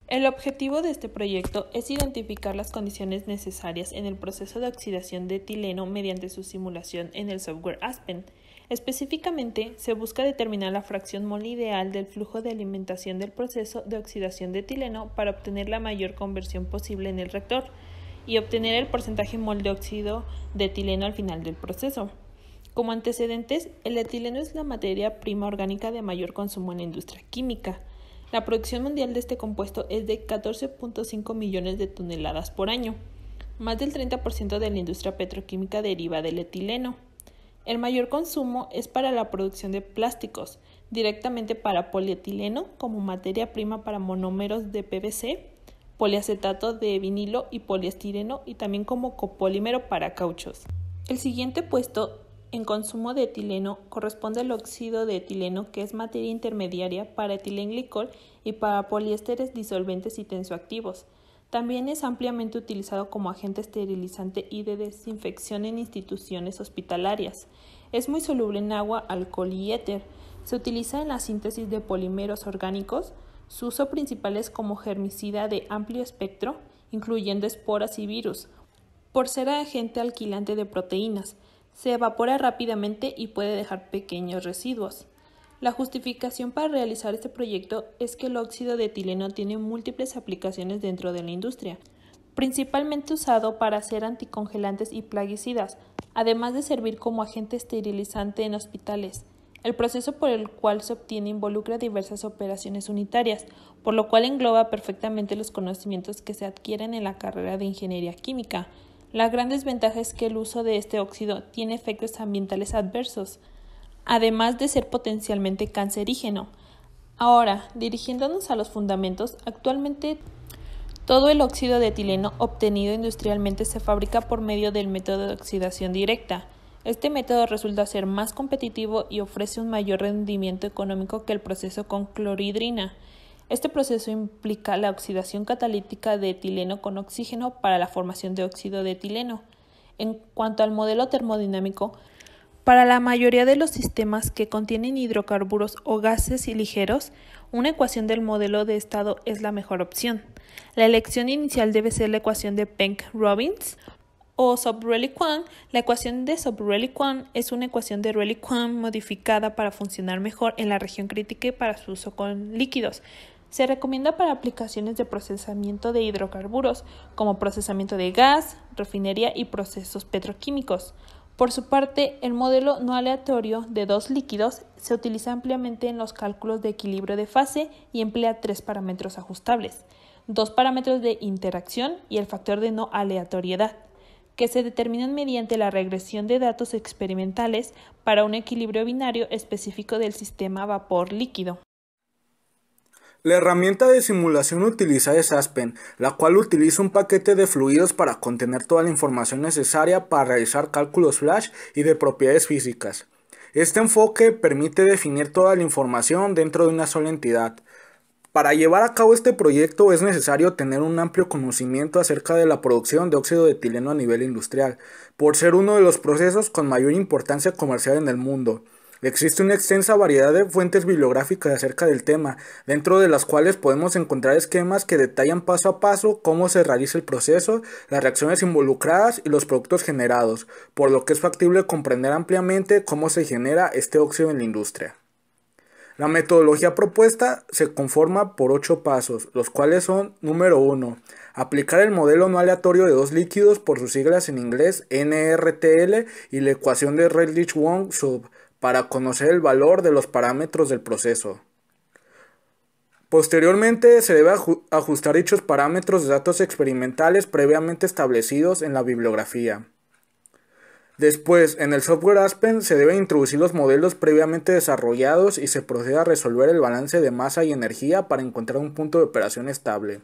El objetivo de este proyecto es identificar las condiciones necesarias en el proceso de oxidación de etileno mediante su simulación en el software Aspen. Específicamente, se busca determinar la fracción mol ideal del flujo de alimentación del proceso de oxidación de etileno para obtener la mayor conversión posible en el reactor y obtener el porcentaje mol de óxido de etileno al final del proceso. Como antecedentes, el etileno es la materia prima orgánica de mayor consumo en la industria química. La producción mundial de este compuesto es de 14.5 millones de toneladas por año. Más del 30% de la industria petroquímica deriva del etileno. El mayor consumo es para la producción de plásticos, directamente para polietileno como materia prima para monómeros de PVC, poliacetato de vinilo y poliestireno y también como copolímero para cauchos. El siguiente puesto en consumo de etileno corresponde al óxido de etileno, que es materia intermediaria para etilenglicol y para poliésteres disolventes y tensoactivos. También es ampliamente utilizado como agente esterilizante y de desinfección en instituciones hospitalarias. Es muy soluble en agua, alcohol y éter. Se utiliza en la síntesis de polímeros orgánicos. Su uso principal es como germicida de amplio espectro, incluyendo esporas y virus, por ser agente alquilante de proteínas. Se evapora rápidamente y puede dejar pequeños residuos. La justificación para realizar este proyecto es que el óxido de etileno tiene múltiples aplicaciones dentro de la industria, principalmente usado para hacer anticongelantes y plaguicidas, además de servir como agente esterilizante en hospitales. El proceso por el cual se obtiene involucra diversas operaciones unitarias, por lo cual engloba perfectamente los conocimientos que se adquieren en la carrera de ingeniería química. La gran desventaja es que el uso de este óxido tiene efectos ambientales adversos, además de ser potencialmente cancerígeno. Ahora, dirigiéndonos a los fundamentos, actualmente todo el óxido de etileno obtenido industrialmente se fabrica por medio del método de oxidación directa. Este método resulta ser más competitivo y ofrece un mayor rendimiento económico que el proceso con clorhidrina. Este proceso implica la oxidación catalítica de etileno con oxígeno para la formación de óxido de etileno. En cuanto al modelo termodinámico, para la mayoría de los sistemas que contienen hidrocarburos o gases ligeros, una ecuación del modelo de estado es la mejor opción. La elección inicial debe ser la ecuación de Penck-Robbins o Sobrelli-Quine. La ecuación de Sobrelli-Quine es una ecuación de Rayleigh-Quine modificada para funcionar mejor en la región crítica y para su uso con líquidos. Se recomienda para aplicaciones de procesamiento de hidrocarburos, como procesamiento de gas, refinería y procesos petroquímicos. Por su parte, el modelo no aleatorio de dos líquidos se utiliza ampliamente en los cálculos de equilibrio de fase y emplea 3 parámetros ajustables, 2 parámetros de interacción y el factor de no aleatoriedad, que se determinan mediante la regresión de datos experimentales para un equilibrio binario específico del sistema vapor-líquido. La herramienta de simulación utilizada es Aspen, la cual utiliza un paquete de fluidos para contener toda la información necesaria para realizar cálculos flash y de propiedades físicas. Este enfoque permite definir toda la información dentro de una sola entidad. Para llevar a cabo este proyecto es necesario tener un amplio conocimiento acerca de la producción de óxido de etileno a nivel industrial, por ser uno de los procesos con mayor importancia comercial en el mundo. Existe una extensa variedad de fuentes bibliográficas acerca del tema, dentro de las cuales podemos encontrar esquemas que detallan paso a paso cómo se realiza el proceso, las reacciones involucradas y los productos generados, por lo que es factible comprender ampliamente cómo se genera este óxido en la industria. La metodología propuesta se conforma por 8 pasos, los cuales son: número 1. Aplicar el modelo no aleatorio de dos líquidos, por sus siglas en inglés NRTL, y la ecuación de Rayleigh-Wong-Sub, para conocer el valor de los parámetros del proceso. Posteriormente se debe ajustar dichos parámetros de datos experimentales previamente establecidos en la bibliografía. Después, en el software Aspen se deben introducir los modelos previamente desarrollados y se procede a resolver el balance de masa y energía para encontrar un punto de operación estable.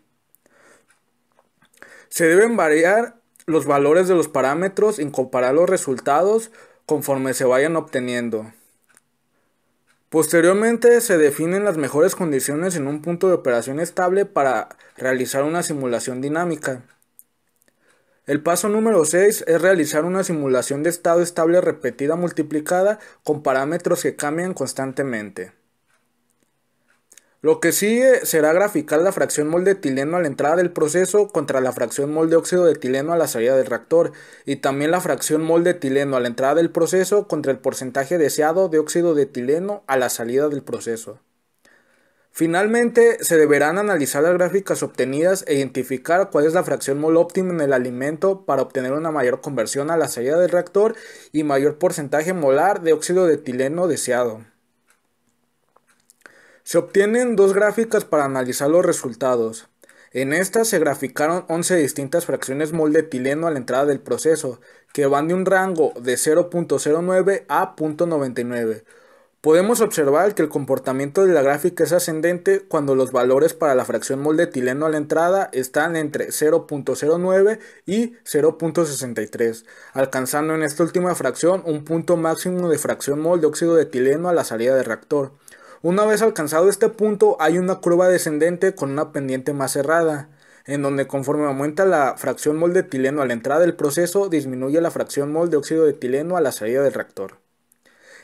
Se deben variar los valores de los parámetros y comparar los resultados conforme se vayan obteniendo. Posteriormente se definen las mejores condiciones en un punto de operación estable para realizar una simulación dinámica. El paso número 6 es realizar una simulación de estado estable repetida multiplicada con parámetros que cambian constantemente. Lo que sigue será graficar la fracción mol de etileno a la entrada del proceso contra la fracción mol de óxido de etileno a la salida del reactor, y también la fracción mol de etileno a la entrada del proceso contra el porcentaje deseado de óxido de etileno a la salida del proceso. Finalmente, se deberán analizar las gráficas obtenidas e identificar cuál es la fracción mol óptima en el alimento para obtener una mayor conversión a la salida del reactor y mayor porcentaje molar de óxido de etileno deseado. Se obtienen dos gráficas para analizar los resultados. En estas se graficaron 11 distintas fracciones mol de etileno a la entrada del proceso, que van de un rango de 0.09 a 0.99. Podemos observar que el comportamiento de la gráfica es ascendente cuando los valores para la fracción mol de etileno a la entrada están entre 0.09 y 0.63, alcanzando en esta última fracción un punto máximo de fracción mol de óxido de etileno a la salida del reactor. Una vez alcanzado este punto hay una curva descendente con una pendiente más cerrada, en donde conforme aumenta la fracción mol de etileno a la entrada del proceso, disminuye la fracción mol de óxido de etileno a la salida del reactor.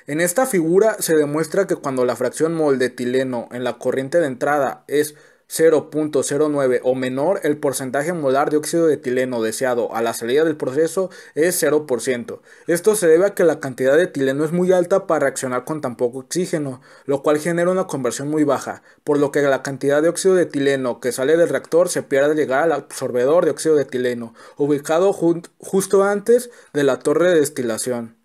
En esta figura se demuestra que cuando la fracción mol de etileno en la corriente de entrada es 0.09 o menor, el porcentaje molar de óxido de etileno deseado a la salida del proceso es 0%. Esto se debe a que la cantidad de etileno es muy alta para reaccionar con tan poco oxígeno, lo cual genera una conversión muy baja, por lo que la cantidad de óxido de etileno que sale del reactor se pierde al llegar al absorbedor de óxido de etileno, ubicado justo antes de la torre de destilación.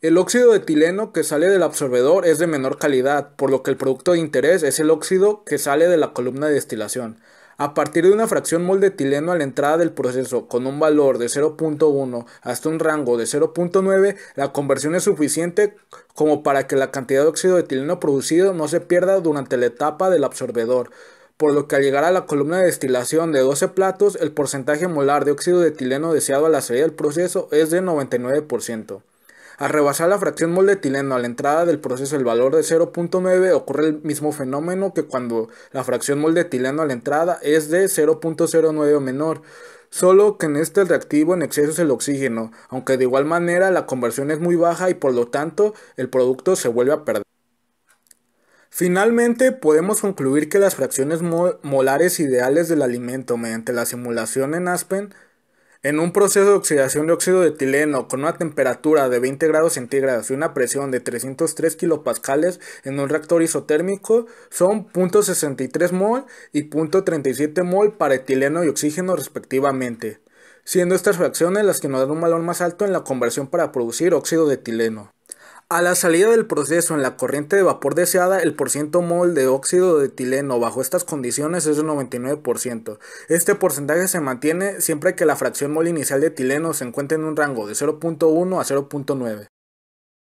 El óxido de etileno que sale del absorbedor es de menor calidad, por lo que el producto de interés es el óxido que sale de la columna de destilación. A partir de una fracción mol de etileno a la entrada del proceso con un valor de 0.1 hasta un rango de 0.9, la conversión es suficiente como para que la cantidad de óxido de etileno producido no se pierda durante la etapa del absorbedor, por lo que al llegar a la columna de destilación de 12 platos, el porcentaje molar de óxido de etileno deseado a la salida del proceso es de 99%. Al rebasar la fracción mol de etileno a la entrada del proceso el valor de 0.9 ocurre el mismo fenómeno que cuando la fracción mol de etileno a la entrada es de 0.09 o menor, solo que en este el reactivo en exceso es el oxígeno, aunque de igual manera la conversión es muy baja y por lo tanto el producto se vuelve a perder. Finalmente, podemos concluir que las fracciones molares ideales del alimento mediante la simulación en Aspen en un proceso de oxidación de óxido de etileno con una temperatura de 20 grados centígrados y una presión de 303 kilopascales en un reactor isotérmico son 0.63 mol y 0.37 mol para etileno y oxígeno respectivamente, siendo estas fracciones las que nos dan un valor más alto en la conversión para producir óxido de etileno. A la salida del proceso en la corriente de vapor deseada, el porciento mol de óxido de etileno bajo estas condiciones es de 99%. Este porcentaje se mantiene siempre que la fracción mol inicial de etileno se encuentre en un rango de 0.1 a 0.9.